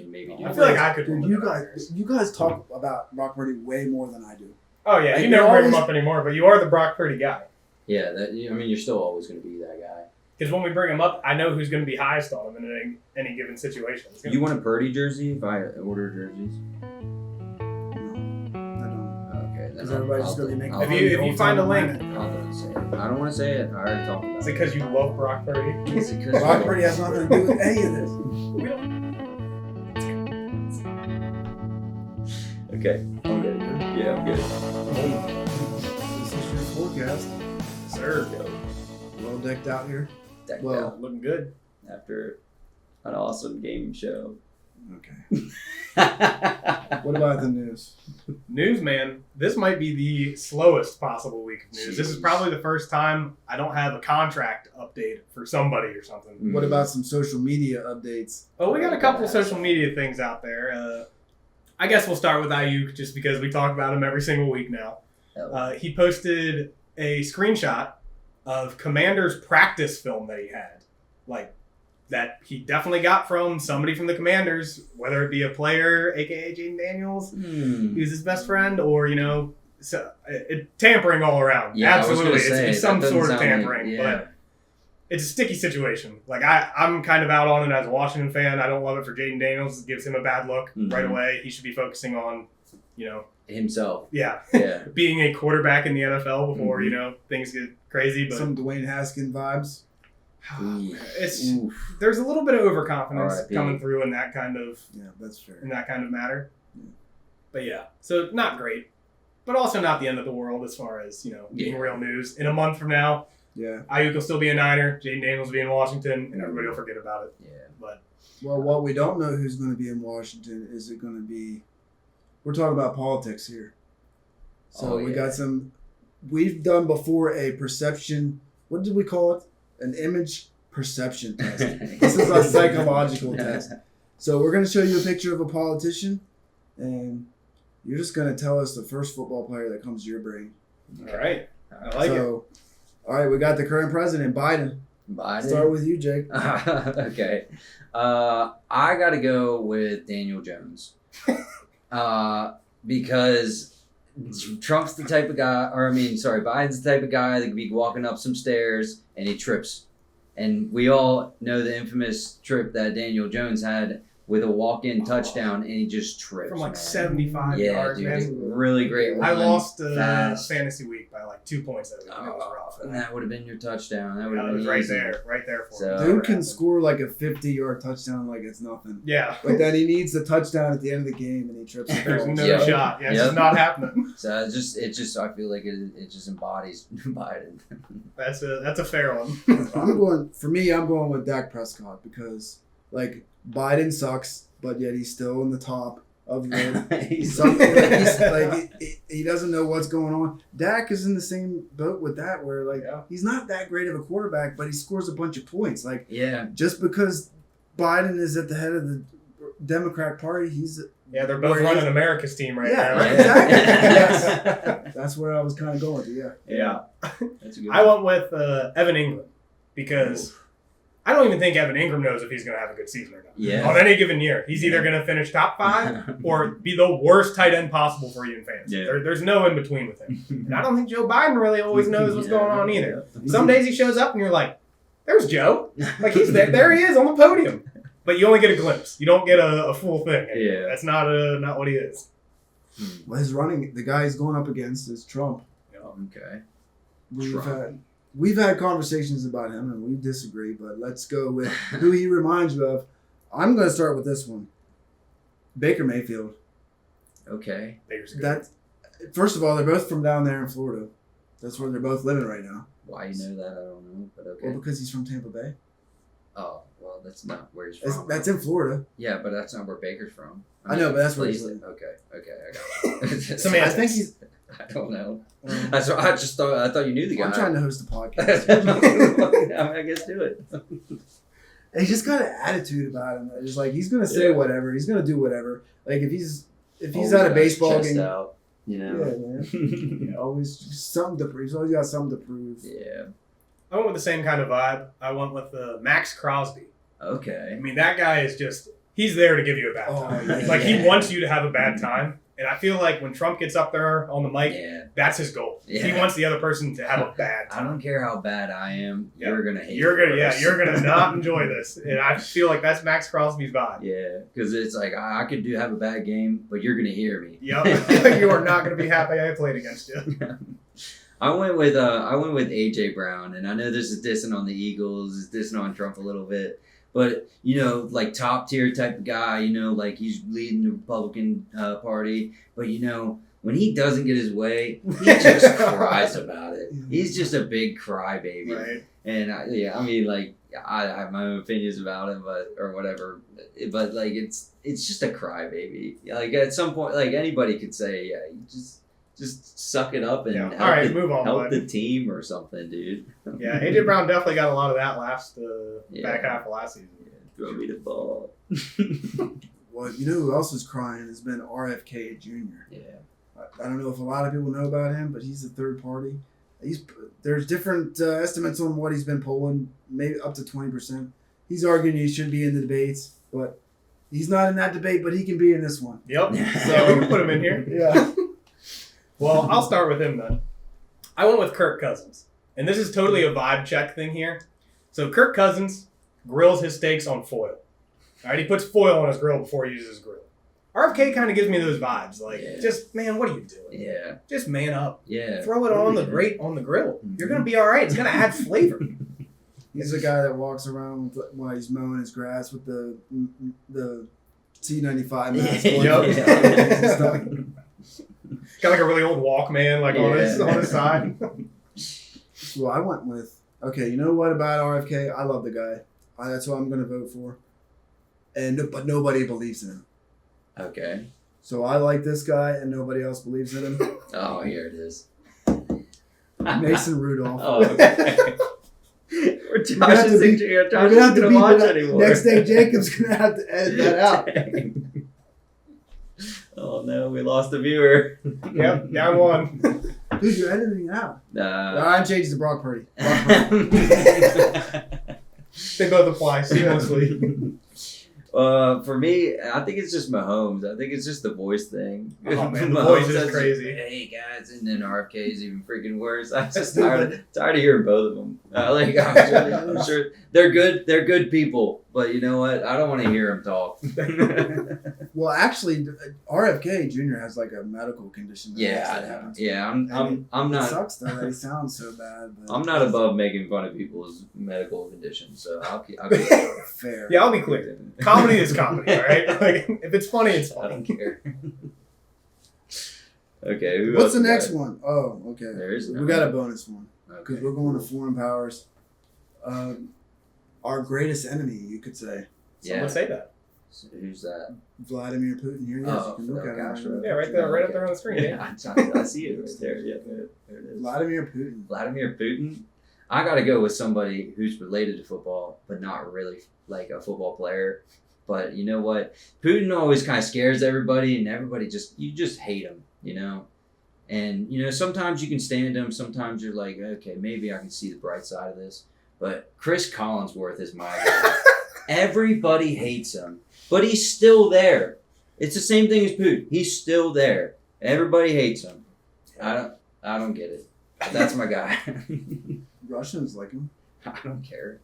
can maybe do. I feel like I could. Dude, you guys talk about Brock Purdy way more than I do. Oh yeah, Like, you never you're bring him always- up anymore, but you are the Brock Purdy guy. Yeah, you're still always going to be that guy. Because when we bring him up, I know who's going to be highest on him in any given situation. It's gonna You want a Purdy jersey if I order jerseys? I don't. Okay. Because everybody's just going to be making I'll- If fun you- of the if you old find a time link- lineup. I'll don't say it. I don't want to say it. I already talked about Is it. it because you love Brock Purdy? It's because Brock Purdy has nothing to do with any of this. We don't. Okay. I'm good. Yeah, I'm good. This is your forecast. Sir, Well decked out here. Decked Well- out looking good. after an awesome game show. Okay. What about the news? News, man. This might be the slowest possible week of news. This is Jeez. probably the first time I don't have a contract update for somebody or something. What about some social media updates? Oh, we got a couple social media things out there. I guess we'll start with Ayuk just because we talk about him every single week now. He posted a screenshot of Commander's practice film that he had. Like, that he definitely got from somebody from the Commanders, whether it be a player, a.k.a. Jaden Daniels, who's his best friend, or, tampering all around. Yeah, I was Absolutely. gonna say, It's some that doesn't sort of sound like- tampering, yeah. but it's a sticky situation. Like, I'm kind of out on it as a Washington fan. I don't love it for Jaden Daniels. It gives him a bad look right Mhm. away. He should be focusing on, Himself. yeah, Yeah. being a quarterback in the NFL before, Mhm. things get crazy. But Some Dwayne Haskins vibes. it's Oof. there's a little bit of overconfidence R.I.P. coming through in that kind of Yeah, that's fair. matter. Yeah. But yeah, so not great, but also not the end of the world as far as being Yeah. real news. In a month from now, Yeah. Ayuk will still be a Niner, Jaden Daniels will be in Washington, and everybody will forget about it. Yeah. But Well, what we don't know who's going to be in Washington is it going to be. We're talking about politics here. So Oh, we yeah. got some. We've done before a perception. What did we call it? An image perception test. This is a psychological test. So we're going to show you a picture of a politician, and you're just going to tell us the first football player that comes to your brain. all right, I like it. So, all right, we got the current president, Biden. Biden. Start with you, Jake. Okay. I got to go with Daniel Jones. Because Trump's the type of guy, Biden's the type of guy that could be walking up some stairs and he trips. And we all know the infamous trip that Daniel Jones had with a walk-in touchdown, and he just trips. From like man. 75 Yeah, yards, dude, man. really great I run, lost fast. fantasy week by like 2 points that week. It was rough. And that would have been your touchdown. That would Yeah, have it been was easy. right there for So- me. Dude can score like a 50-yard touchdown like it's nothing. Yeah, But then he needs the touchdown at the end of the game, and he trips. and there's falls. no Yeah. shot. Yeah, it's Yep. just not happening. So it just I feel like it just embodies Biden. That's a fair one. I'm going with Dak Prescott because like Biden sucks, but yet he's still in the top of the. He doesn't know what's going on. Dak is in the same boat with that, where Yeah. he's not that great of a quarterback, but he scores a bunch of points. Like Yeah. just because Biden is at the head of the Democrat Party, he's Yeah, they're both Where running is- America's team right Yeah, now. right, exactly. Yes. That's where I was kind of going with. Yeah. Yeah. That's a good I one. went with Evan Ingram because I don't even think Evan Ingram knows if he's going to have a good season or not. Yeah. On any given year, he's either going to finish top 5 or be the worst tight end possible for you in fantasy. Yeah. There's no in between with him. And I don't think Joe Biden really always knows what's Yeah. going on either. Some days he shows up and you're like, "There's Joe." Like he's there. There he is on the podium. But you only get a glimpse. You don't get a full thing. Yeah. That's not what he is. Well, the guy he's going up against is Trump. Okay. We've had conversations about him and we disagree, but let's go with who he reminds you of. I'm going to start with this one. Baker Mayfield. Okay. Baker's good. That first of all, they're both from down there in Florida. That's where they're both living right now. Why you know that, I don't know, but okay. Well, because he's from Tampa Bay. Oh, well, that's not where he's from. That's in Florida. Yeah, but that's not where Baker's from. I know, but that's where he's Please- living. Okay, I got you. Semantics. I think he's. I don't know. um, That's what I thought you knew the guy. I'm trying to host a podcast. I guess do it. He's just got an attitude about him. It's like he's gonna say whatever. He's gonna do whatever. Like if he's Always at got a his baseball chest game. out, you Yeah, know. man. Yeah, always something to prove. He's always got something to prove. Yeah. I went with the same kind of vibe. I went with Max Crosby. I Okay. mean, that guy is just he's there to give you a bad Oh, time. yeah. Like he wants you to have a bad time. And I feel like when Trump gets up there on the mic, Yeah. that's his goal. Yeah. He wants the other person to have a bad I time. don't care how bad I am. Yeah. You're gonna hate. You're it gonna, first. you're gonna not enjoy this, and I feel like that's Max Crosby's vibe. Yeah, because it's like I could have a bad game, but you're gonna hear me. Yep, you are not gonna be happy I played against you. I went with AJ Brown, and I know this is dissing on the Eagles, is dissing on Trump a little bit, but like top tier type of guy, like he's leading the Republican Party, but when he doesn't get his way, he just cries about it. He's just a big crybaby, Right. and I have my own opinions about him, or whatever, but like it's just a crybaby. Like at some point, like anybody could say, yeah, you just suck it up and Yeah. help, All right, move on, help bud. the team or something, dude. Yeah, AJ Brown definitely got a lot of that last Yeah. back half of last season. Yeah, throw me the ball. Well, you know who else is crying has been RFK Jr. Yeah. I don't know if a lot of people know about him, but he's a third party. There's different estimates on what he's been polling, maybe up to 20%. He's arguing he should be in the debates, but he's not in that debate, but he can be in this one. Yep. So we can put him in here. Yeah. Well, I'll start with him then. I went with Kirk Cousins. And this is totally a vibe check thing here. So Kirk Cousins grills his steaks on foil. All right, he puts foil on his grill before he uses his grill. RFK kind of gives me those vibes. Like, Yeah. just, man, what are you doing? Yeah. Just man up. Yeah. Throw it on the grate on the grill. You're going to be all right. It's going to add flavor. He's the guy that walks around while he's mowing his grass with the T95 mask on. Yep. Got like a really old Walkman like on his side. Well, I went with, okay, you know what about RFK? I love the guy. That's who I'm going to vote for. But nobody believes in him. Okay. So I like this guy and nobody else believes in him. Oh, here it is. Mason Rudolph. Oh, okay. We're gonna have to beep- Josh's We're gonna have to beep watch it up. anymore. Next day, Jacob's going to have to edit that out. Dang. Oh no, we lost a viewer. Yep, down one. Dude, you're editing it out. I changed to Brock Purdy. They both apply seamlessly. For me, I think it's just Mahomes. I think it's just the voice thing. Oh, man, the Mahomes voice is says, crazy. Hey guys, and then RFK is even freaking worse. I'm just tired of hearing both of them. I'm sure they're good. They're good people, but you know what? I don't want to hear them talk. Well, actually, RFK Jr. has like a medical condition. That makes that happen to him. I'm It not. sucks that he sounds so bad. But I'm not above making fun of people's medical conditions, so I'll keep fair. Yeah, I'll be clear. Comedy is comedy, all right? Like, if it's funny, it's I don't funny. care. Okay. Who What's else the we next got? one? Oh, okay. There is We none. got a bonus one because Okay. we're going to foreign powers. Our greatest enemy, you could say, Someone Yeah. say that. So who's that? Vladimir Putin. Here he is. Oh, you can look Fidel at him. Castro. Right Yeah, now. right there, right up there on the screen. Yeah, I see it right there. Yeah, there it is. Vladimir Putin. Vladimir Putin. I got to go with somebody who's related to football, but not really like a football player. But you know what? Putin always kind of scares everybody, and everybody you just hate him, And sometimes you can stand him. Sometimes you're like, okay, maybe I can see the bright side of this. But Chris Collinsworth is my guy. Everybody hates him, but he's still there. It's the same thing as Putin. He's still there. Everybody hates him. I don't get it. But that's my guy. Russians like him. I don't care.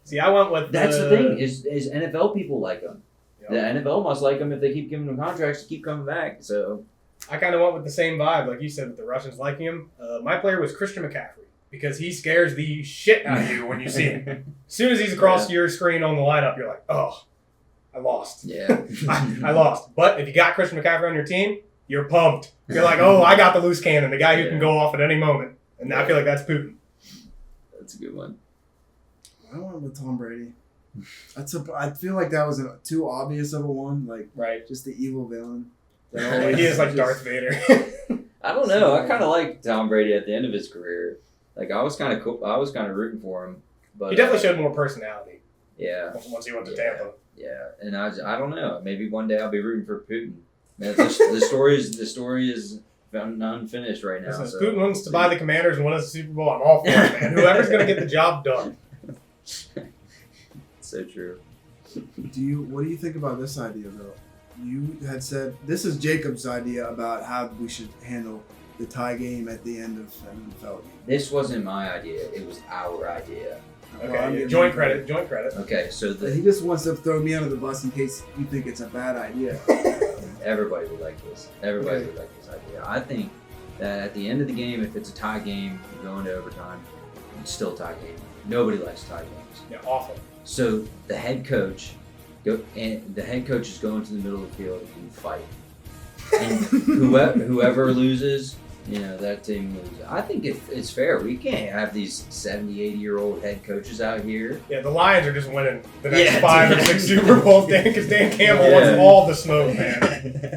See, I went with That's the thing. Is NFL people like him? Yep. The NFL must like him if they keep giving him contracts to keep coming back. So I kind of went with the same vibe, like you said, with the Russians liking him. My player was Christian McCaffrey because he scares the shit out of you when you see him. As soon as he's across your screen on the lineup, you're like, oh, I lost. yeah, I lost. But if you got Christian McCaffrey on your team, you're pumped. You're like, oh, I got the loose cannon, the guy who can go off at any moment. And I feel like that's Putin. that's a good one. I went with Tom Brady. I feel like that was too obvious of a one. Like Right. just the evil villain. that He always is like just- Darth Vader. I don't know. I kind of like Tom Brady at the end of his career. Like I was kind of cool. I was kind of rooting for him. But He definitely showed more personality Yeah, once he went to Yeah. Tampa. yeah. And I don't know. Maybe one day I'll be rooting for Putin. Man, the story is unfinished right now. Listen, if So. Putin wants to buy the Commanders and win us the Super Bowl, I'm all for it, man. Whoever's going to get the job done. So true. What do you think about this idea though? You had said this is Jacob's idea about how we should handle the tie game at the end of an NFL game. This wasn't my idea. It was our idea. Well, I'm Okay, getting joint into credit. Okay, so He just wants to throw me under the bus in case you think it's a bad idea. everybody would like this. Everybody Okay. would like this idea. I think that at the end of the game, if it's a tie game, you go into overtime, it's still a tie game. Nobody likes tie games. Yeah, awful. So the head coach is going to the middle of the field and fight. And whoever loses, that team loses. I think it's fair. We can't have these 70, 80-year-old head coaches out here. Yeah, the Lions are just winning the next Yeah, 5 or dude. 6 Super Bowls, Dan, because Dan Campbell Yeah. wants all the smoke, man.